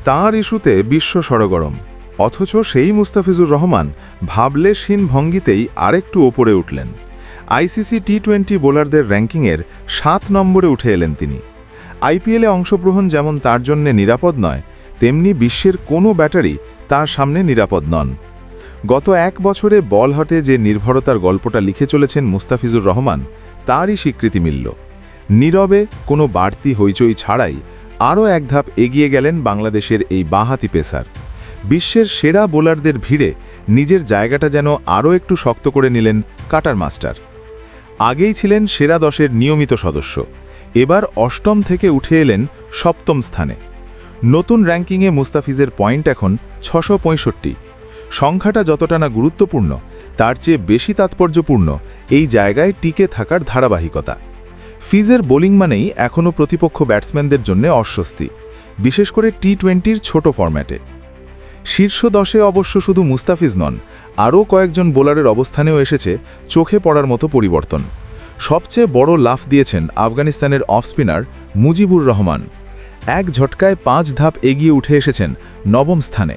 তাঁর ইস্যুতে বিশ্ব সরগরম, অথচ সেই মুস্তাফিজুর রহমান ভাবলেশহীন ভঙ্গিতেই আরেকটু ওপরে উঠলেন। আইসিসি টি-20 বোলারদের র্যাঙ্কিংয়ের 7 নম্বরে উঠে এলেন তিনি। আইপিএলে অংশগ্রহণ যেমন তার জন্য নিরাপদ নয়, তেমনি বিশ্বের কোনো ব্যাটারি তার সামনে নিরাপদ নন। গত 1 বছরে বল হাতে যে নির্ভরতার গল্পটা লিখে চলেছেন মুস্তাফিজুর রহমান, তারই স্বীকৃতি মিলল। নীরবে, কোনো বাড়তি হইচই ছাড়াই আরও এক ধাপ এগিয়ে গেলেন বাংলাদেশের এই বাঁহাতি পেসার। বিশ্বের সেরা বোলারদের ভিড়ে নিজের জায়গাটা যেন আরও একটু শক্ত করে নিলেন কাটার মাস্টার। আগেই ছিলেন সেরা 10-এর নিয়মিত সদস্য, এবার 8ম থেকে উঠে এলেন 7ম স্থানে। নতুন র্যাঙ্কিংয়ে মুস্তাফিজের পয়েন্ট এখন 665। সংখ্যাটা যতটা না গুরুত্বপূর্ণ, তার চেয়ে বেশি তাৎপর্যপূর্ণ এই জায়গায় টিকে থাকার ধারাবাহিকতা। ফিজের বোলিং মানেই এখনও প্রতিপক্ষ ব্যাটসম্যানদের জন্য অস্বস্তি, বিশেষ করে টি-20-র ছোট ফরম্যাটে। শীর্ষ 10-এ অবশ্য শুধু মুস্তাফিজ নন, আরও কয়েকজন বোলারের অবস্থানেও এসেছে চোখে পড়ার মতো পরিবর্তন। সবচেয়ে বড় লাফ দিয়েছেন আফগানিস্তানের অফ স্পিনার মুজিবুর রহমান। এক ঝটকায় 5 ধাপ এগিয়ে উঠে এসেছেন 9ম স্থানে।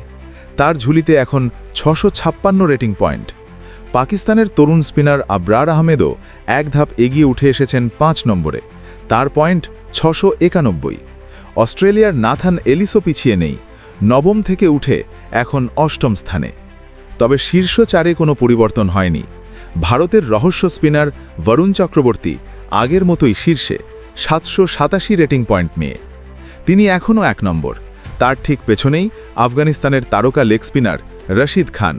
তার ঝুলিতে এখন 656 রেটিং পয়েন্ট। পাকিস্তানের তরুণ স্পিনার আবরার আহমেদও 1 ধাপ এগিয়ে উঠে এসেছেন 5 নম্বরে। তার পয়েন্ট 691। অস্ট্রেলিয়ার নাথান এলিসও পিছিয়ে নেই, 9ম থেকে উঠে এখন 8ম স্থানে। তবে শীর্ষ 4-এ কোনো পরিবর্তন হয়নি। ভারতের রহস্য স্পিনার বরুণ চক্রবর্তী আগের মতোই শীর্ষে, 787 রেটিং পয়েন্ট নিয়ে। তিনি এখনও 1 নম্বর। তার ঠিক পেছনেই আফগানিস্তানের তারকা লেগ স্পিনার রশিদ খান,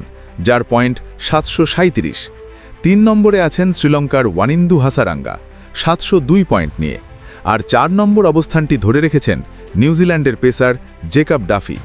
যার পয়েন্ট 737। 3 নম্বরে আছেন শ্রীলঙ্কার ওয়ানিন্দু হাসারাঙ্গা, 702 পয়েন্ট নিয়ে। আর 4 নম্বর অবস্থানটি ধরে রেখেছেন নিউজিল্যান্ডের পেসার জেকব ডাফি,